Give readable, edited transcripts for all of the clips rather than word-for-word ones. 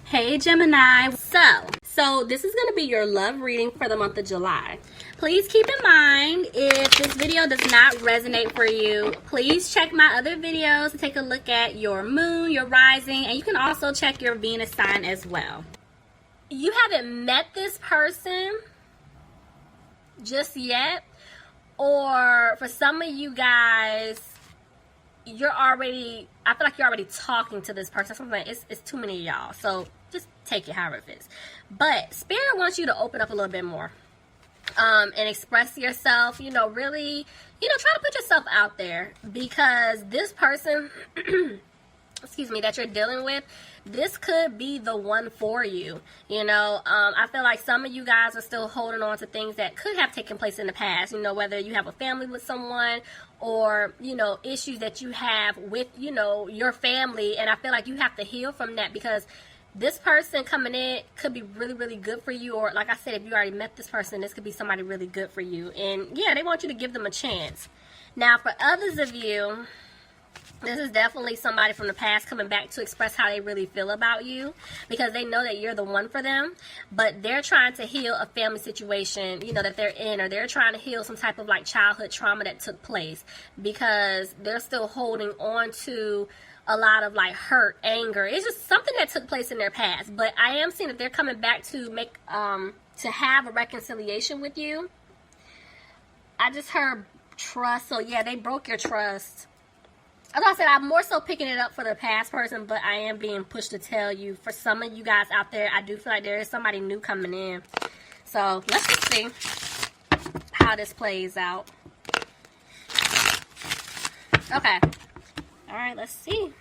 Hey Gemini, so this is going to be your love reading for the month of July. Please keep in mind, if this video does not resonate for you, please check my other videos to take a look at your moon, your rising, and you can also check your Venus sign as well. You haven't met this person just yet, or for some of you guys, I feel like you're already talking to this person. It's too many of y'all, so just take it however it fits. But Spirit wants you to open up a little bit more, and express yourself, really, try to put yourself out there, because this person, excuse me, that you're dealing with, this could be the one for you. I feel like some of you guys are still holding on to things that could have taken place in the past, whether you have a family with someone or, issues that you have with, your family. And I feel like you have to heal from that, because this person coming in could be really, really good for you. Or like I said, if you already met this person, this could be somebody really good for you. And yeah, they want you to give them a chance. Now, for others of you, this is definitely somebody from the past coming back to express how they really feel about you, because they know that you're the one for them, but they're trying to heal a family situation, that they're in, or they're trying to heal some type of like childhood trauma that took place, because they're still holding on to a lot of like hurt, anger. It's just something that took place in their past. But I am seeing that they're coming back to make, to have a reconciliation with you. I just heard trust. So yeah, they broke your trust. As I said, I'm more so picking it up for the past person, but I am being pushed to tell you, for some of you guys out there, I do feel like there is somebody new coming in. So let's just see how this plays out. Okay. All right, let's see.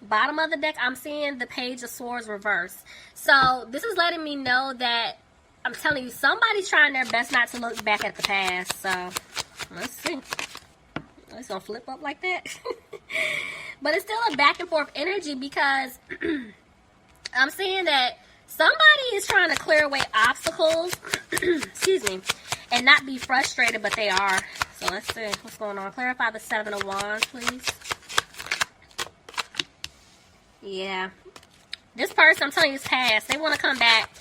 Bottom of the deck, I'm seeing the Page of Swords reversed. So this is letting me know that, I'm telling you, somebody's trying their best not to look back at the past. So let's see. It's gonna flip up like that. But it's still a back and forth energy, because I'm seeing that somebody is trying to clear away obstacles excuse me, and not be frustrated, but they are. So let's see what's going on. Clarify the Seven of Wands, please. Yeah, this person, I'm telling you, is past. They want to come back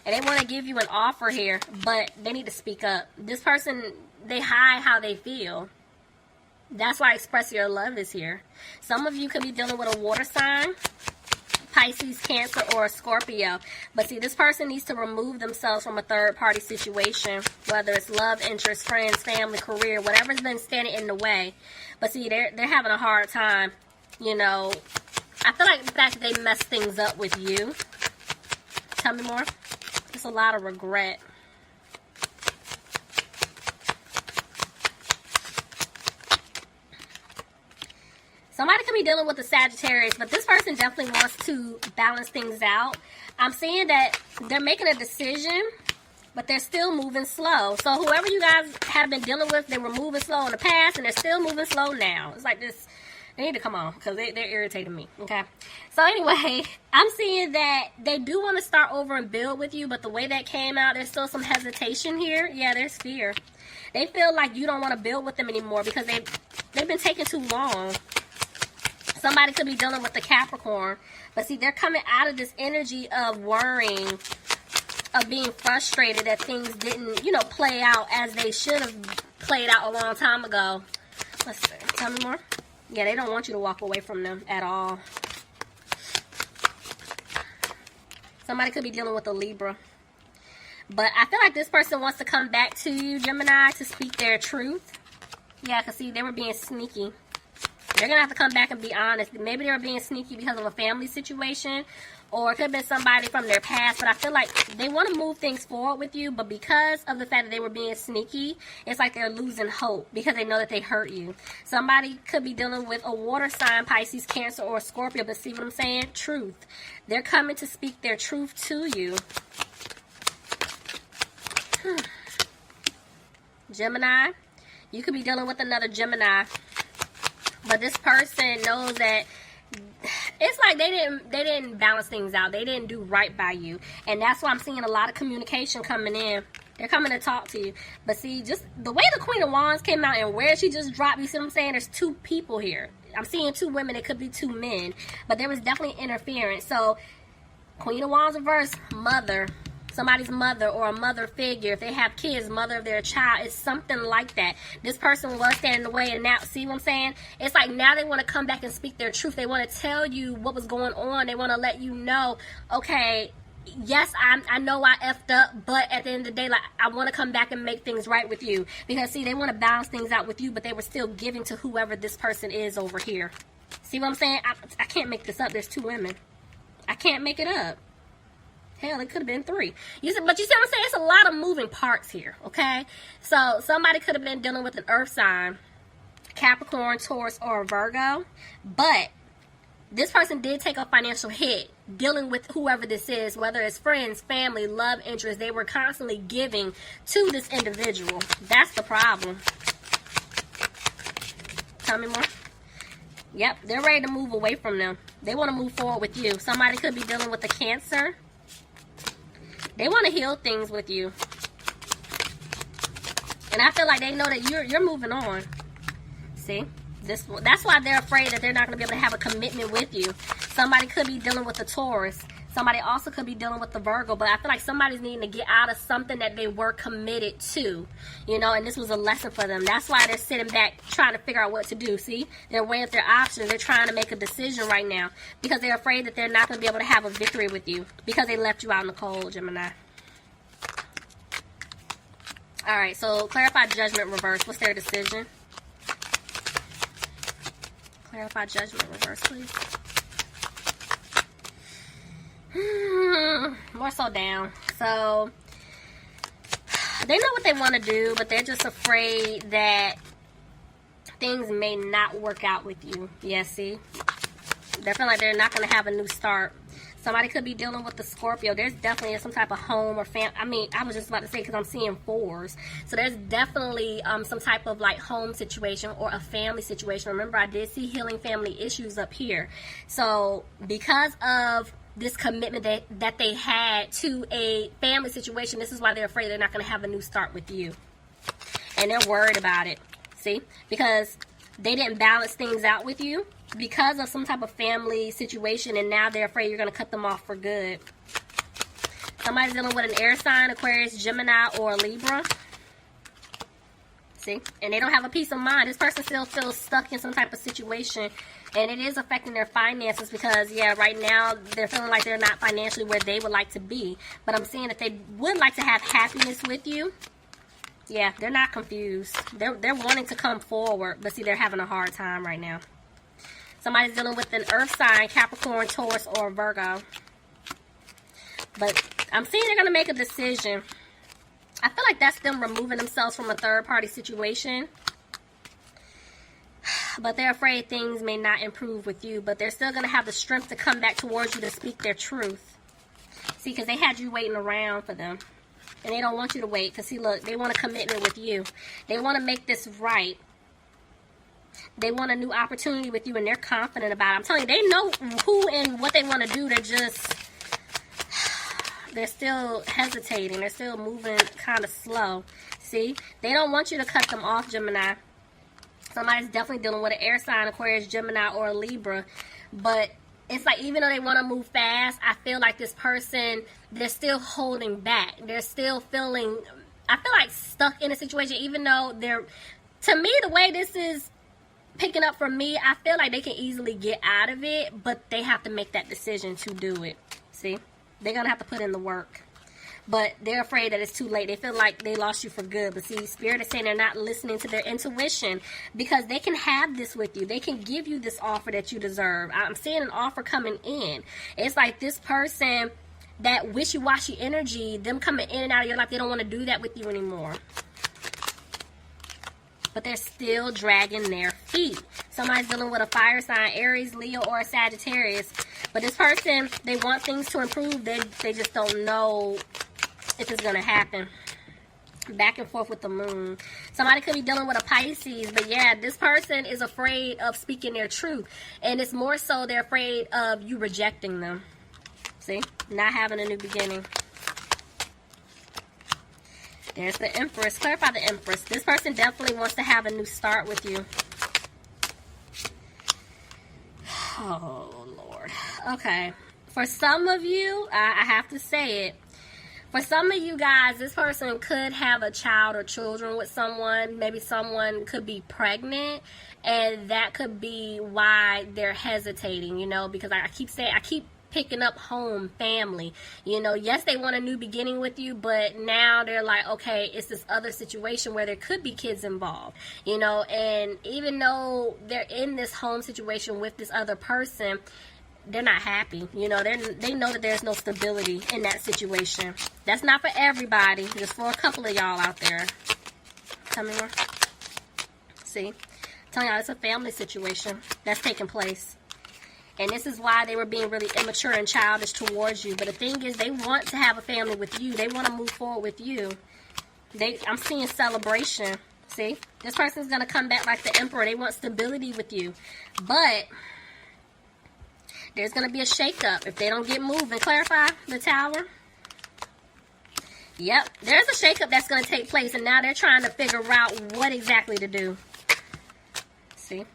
and they want to give you an offer here, but they need to speak up. This person, they hide how they feel. That's why Express Your Love is here. Some of you could be dealing with a water sign, Pisces, Cancer, or a Scorpio. But see, this person needs to remove themselves from a third-party situation, whether it's love, interest, friends, family, career, whatever's been standing in the way. But see, they're having a hard time, I feel like the fact that they messed things up with you. Tell me more. There's a lot of regret. Somebody could be dealing with a Sagittarius, but this person definitely wants to balance things out. I'm seeing that they're making a decision, but they're still moving slow. So whoever you guys have been dealing with, they were moving slow in the past, and they're still moving slow now. It's like this. They need to come on, because they're irritating me, okay? So anyway, I'm seeing that they do want to start over and build with you, but the way that came out, there's still some hesitation here. Yeah, there's fear. They feel like you don't want to build with them anymore, because they've been taking too long. Somebody could be dealing with the Capricorn. But see, they're coming out of this energy of worrying, of being frustrated that things didn't, play out as they should have played out a long time ago. Let's see. Tell me more. Yeah, they don't want you to walk away from them at all. Somebody could be dealing with a Libra. But I feel like this person wants to come back to you, Gemini, to speak their truth. Yeah, because see, they were being sneaky. They're going to have to come back and be honest. Maybe they were being sneaky because of a family situation, or it could have been somebody from their past. But I feel like they want to move things forward with you, but because of the fact that they were being sneaky, it's like they're losing hope because they know that they hurt you. Somebody could be dealing with a water sign, Pisces, Cancer, or Scorpio, but see what I'm saying? Truth. They're coming to speak their truth to you. Gemini, you could be dealing with another Gemini. But this person knows that it's like they didn't balance things out. They didn't do right by you. And that's why I'm seeing a lot of communication coming in. They're coming to talk to you. But see, just the way the Queen of Wands came out and where she just dropped, you see what I'm saying? There's two people here. I'm seeing 2 women. It could be 2 men. But there was definitely interference. So, Queen of Wands reverse, mother. Somebody's mother or a mother figure. If they have kids, mother of their child. It's something like that. This person was standing in the way, and now, see what I'm saying? It's like now they want to come back and speak their truth. They want to tell you what was going on. They want to let you know, okay, yes, I know I effed up, but at the end of the day, like, I want to come back and make things right with you. Because, see, they want to balance things out with you, but they were still giving to whoever this person is over here. See what I'm saying? I can't make this up. There's 2 women. I can't make it up. Hell, it could have been 3. But you see what I'm saying? It's a lot of moving parts here, okay? So, somebody could have been dealing with an earth sign, Capricorn, Taurus, or Virgo. But this person did take a financial hit dealing with whoever this is, whether it's friends, family, love interest. They were constantly giving to this individual. That's the problem. Tell me more. Yep, they're ready to move away from them. They want to move forward with you. Somebody could be dealing with a Cancer. They want to heal things with you. And I feel like they know that you're moving on. See? That's why they're afraid that they're not going to be able to have a commitment with you. Somebody could be dealing with a Taurus. Somebody also could be dealing with the Virgo. But I feel like somebody's needing to get out of something that they were committed to. You know, and this was a lesson for them. That's why they're sitting back trying to figure out what to do. See? They're weighing up their options. They're trying to make a decision right now. Because they're afraid that they're not going to be able to have a victory with you. Because they left you out in the cold, Gemini. Alright, so clarify judgment reverse. What's their decision? Clarify judgment reverse, please. More so down. So, they know what they want to do, but they're just afraid that things may not work out with you. Yeah, see? They feel like they're not going to have a new start. Somebody could be dealing with the Scorpio. There's definitely some type of home or family. I mean, I was just about to say because I'm seeing 4s. So there's definitely some type of like home situation or a family situation. Remember, I did see healing family issues up here. So because of this commitment that they had to a family situation, this is why they're afraid they're not going to have a new start with you. And they're worried about it. See? Because they didn't balance things out with you because of some type of family situation, and now they're afraid you're going to cut them off for good. Somebody's dealing with an air sign, Aquarius, Gemini, or Libra. See? And they don't have a peace of mind. This person still feels stuck in some type of situation, and it is affecting their finances because, yeah, right now they're feeling like they're not financially where they would like to be. But I'm seeing that they would like to have happiness with you. Yeah, they're not confused. They're wanting to come forward, but see, they're having a hard time right now. Somebody's dealing with an earth sign, Capricorn, Taurus, or Virgo. But I'm seeing they're going to make a decision. I feel like that's them removing themselves from a third-party situation. But they're afraid things may not improve with you. But they're still going to have the strength to come back towards you to speak their truth. See, because they had you waiting around for them. And they don't want you to wait. Because, see, look, they want a commitment with you. They want to make this right. They want a new opportunity with you, and they're confident about it. I'm telling you, they know who and what they want to do. They're still hesitating. They're still moving kind of slow. See? They don't want you to cut them off, Gemini. Somebody's definitely dealing with an air sign, Aquarius, Gemini, or Libra. But it's like even though they want to move fast, I feel like this person, they're still holding back. They're still feeling, I feel like stuck in a situation, even though they're, to me, the way this is picking up for me, I feel like they can easily get out of it, but they have to make that decision to do it. See? They're going to have to put in the work. But they're afraid that it's too late. They feel like they lost you for good. But see, Spirit is saying they're not listening to their intuition because they can have this with you. They can give you this offer that you deserve. I'm seeing an offer coming in. It's like this person, that wishy-washy energy, them coming in and out of your life, they don't want to do that with you anymore. But they're still dragging their feet. Somebody's dealing with a fire sign, Aries, Leo, or a Sagittarius. But this person, they want things to improve. They just don't know if it's going to happen. Back and forth with the moon. Somebody could be dealing with a Pisces. But yeah, this person is afraid of speaking their truth. And it's more so they're afraid of you rejecting them. See? Not having a new beginning. There's the Empress. Clarify the Empress. This person definitely wants to have a new start with you. Oh, Lord. Okay. For some of you, I have to say it. For some of you guys, this person could have a child or children with someone. Maybe someone could be pregnant, and that could be why they're hesitating, you know, because I keep picking up home, family. You know, yes, they want a new beginning with you, but now they're like, okay, it's this other situation where there could be kids involved, you know, and even though they're in this home situation with this other person, they're not happy. You know, they know that there's no stability in that situation. That's not for everybody, just for a couple of y'all out there. Tell me more. See? I'm telling y'all, it's a family situation that's taking place. And this is why they were being really immature and childish towards you. But the thing is, they want to have a family with you. They want to move forward with you. I'm seeing celebration. See? This person's going to come back like the emperor. They want stability with you. But there's going to be a shakeup if they don't get moving. Clarify the Tower. Yep. There's a shakeup that's going to take place. And now they're trying to figure out what exactly to do. See?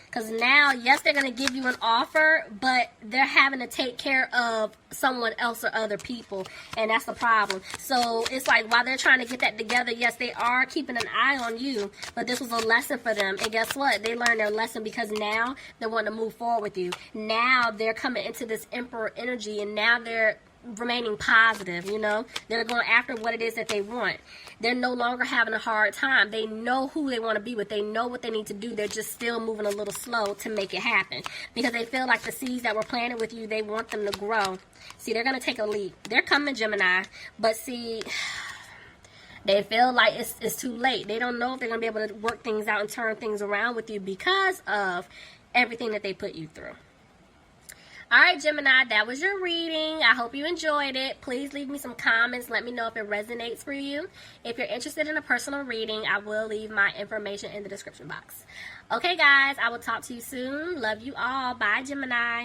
Because now, yes, they're going to give you an offer, but they're having to take care of someone else or other people, and that's the problem. So it's like while they're trying to get that together, yes, they are keeping an eye on you, but this was a lesson for them. And guess what? They learned their lesson because now they want to move forward with you. Now they're coming into this emperor energy, and now they're remaining positive, you know. They're going after what it is that they want. They're no longer having a hard time. They know who they want to be with. They know what they need to do. They're just still moving a little slow to make it happen because they feel like the seeds that were planted with you, they want them to grow. See, they're going to take a leap. They're coming, Gemini, but see, they feel like it's too late. They don't know if they're going to be able to work things out and turn things around with you because of everything that they put you through. Alright, Gemini, that was your reading. I hope you enjoyed it. Please leave me some comments. Let me know if it resonates for you. If you're interested in a personal reading, I will leave my information in the description box. Okay, guys, I will talk to you soon. Love you all. Bye, Gemini.